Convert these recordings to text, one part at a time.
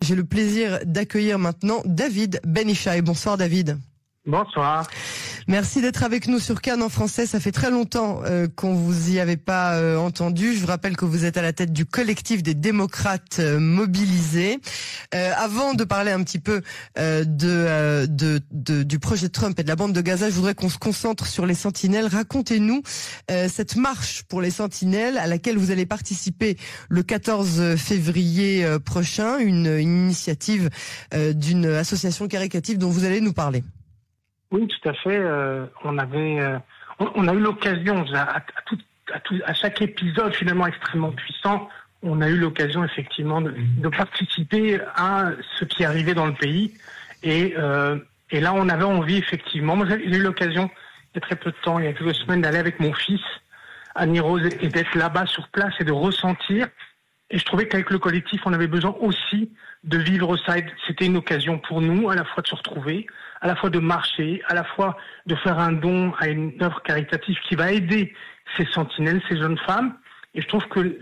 J'ai le plaisir d'accueillir maintenant David Ben Ishaï. Bonsoir David. Bonsoir. Merci d'être avec nous sur Cannes en français. Ça fait très longtemps qu'on vous y avait pas entendu. Je vous rappelle que vous êtes à la tête du collectif des démocrates mobilisés. Avant de parler un petit peu du projet Trump et de la bande de Gaza, je voudrais qu'on se concentre sur les Sentinelles. Racontez-nous cette marche pour les Sentinelles à laquelle vous allez participer le 14 février prochain, une initiative d'une association caritative dont vous allez nous parler. Oui, tout à fait. On a eu l'occasion, à chaque épisode finalement extrêmement puissant, on a eu l'occasion effectivement de participer à ce qui arrivait dans le pays. Et là, on avait envie effectivement. Moi, j'ai eu l'occasion, il y a très peu de temps, il y a quelques semaines, d'aller avec mon fils à Niroz et d'être là-bas sur place et de ressentir. Et je trouvais qu'avec le collectif, on avait besoin aussi de vivre ça. C'était une occasion pour nous, à la fois de se retrouver, à la fois de marcher, à la fois de faire un don à une œuvre caritative qui va aider ces sentinelles, ces jeunes femmes. Et je trouve que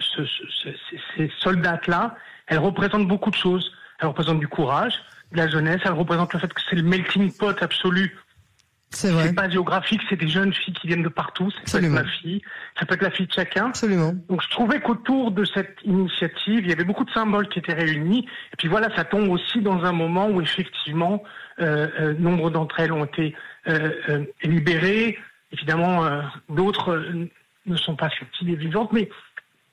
ces soldats-là, elles représentent beaucoup de choses. Elles représentent du courage, de la jeunesse, elles représentent le fait que c'est le melting pot absolu. C'est vrai. C'est pas géographique, c'est des jeunes filles qui viennent de partout. Ça peut être ma fille, ça peut être la fille de chacun. Absolument. Donc je trouvais qu'autour de cette initiative, il y avait beaucoup de symboles qui étaient réunis. Et puis voilà, ça tombe aussi dans un moment où effectivement, nombre d'entre elles ont été libérées. Évidemment, d'autres ne sont pas fertiles et vivantes, mais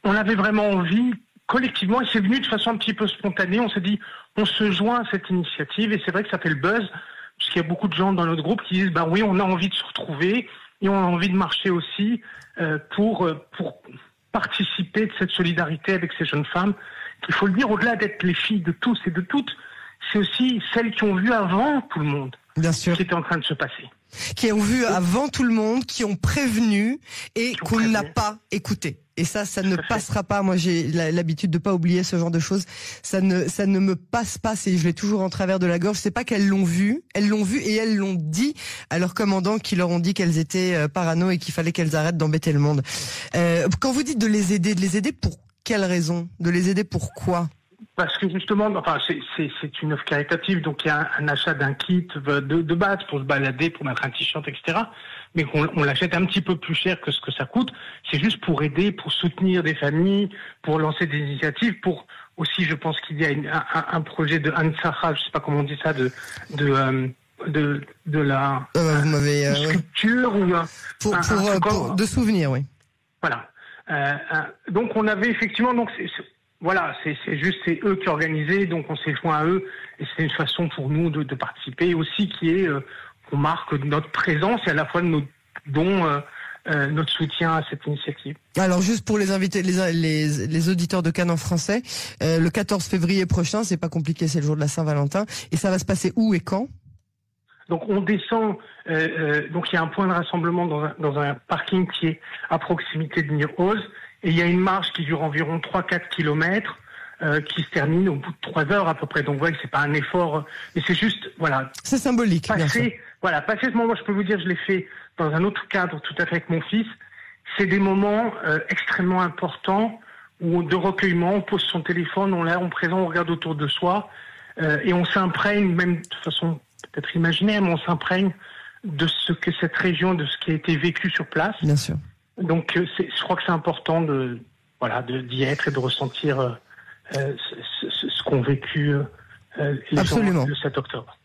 on avait vraiment envie, collectivement, et c'est venu de façon un petit peu spontanée, on s'est dit, on se joint à cette initiative, et c'est vrai que ça fait le buzz, parce qu'il y a beaucoup de gens dans notre groupe qui disent, bah oui, on a envie de se retrouver, et on a envie de marcher aussi pour participer de cette solidarité avec ces jeunes femmes. Il faut le dire, au-delà d'être les filles de tous et de toutes, c'est aussi celles qui ont vu avant tout le monde. Bien sûr. Ce qui était en train de se passer. Qui ont vu avant tout le monde, qui ont prévenu et qu'on n'a pas écouté. Et ça ne passera pas. Moi, j'ai l'habitude de pas oublier ce genre de choses. Ça ne me passe pas. Je l'ai toujours en travers de la gorge. C'est pas qu'elles l'ont vu et elles l'ont dit à leurs commandants qui leur ont dit qu'elles étaient parano et qu'il fallait qu'elles arrêtent d'embêter le monde. Quand vous dites de les aider pour quelle raison? De les aider pourquoi? Parce que justement, enfin, c'est une offre caritative, donc il y a un achat d'un kit de base pour se balader, pour mettre un t-shirt, etc. Mais on l'achète un petit peu plus cher que ce que ça coûte. C'est juste pour aider, pour soutenir des familles, pour lancer des initiatives, pour aussi, je pense qu'il y a un projet de Ansara, je sais pas comment on dit ça, de la sculpture ou de souvenirs, oui. Voilà. Donc on avait effectivement voilà, c'est eux qui organisaient, donc on s'est joint à eux, et c'est une façon pour nous de participer, aussi qu'on marque notre présence et à la fois notre soutien à cette initiative. Alors juste pour les invités, les auditeurs de Cannes en français, le 14 février prochain, c'est pas compliqué, c'est le jour de la Saint-Valentin, et ça va se passer où et quand? Donc on descend, donc il y a un point de rassemblement dans un parking qui est à proximité de Niroz. Et il y a une marche qui dure environ 3-4 kilomètres, qui se termine au bout de 3 heures à peu près. Donc, vous voyez que c'est pas un effort, mais c'est juste, voilà. C'est symbolique, bien sûr. Passer ce moment, je peux vous dire, je l'ai fait dans un autre cadre tout à fait avec mon fils. C'est des moments extrêmement importants où de recueillement, on pose son téléphone, on présente, on regarde autour de soi, et on s'imprègne, même de façon peut-être imaginaire, mais on s'imprègne de ce que cette région, de ce qui a été vécu sur place. Bien sûr. Donc, je crois que c'est important d'y être et de ressentir ce qu'ont vécu les gens le 7 octobre.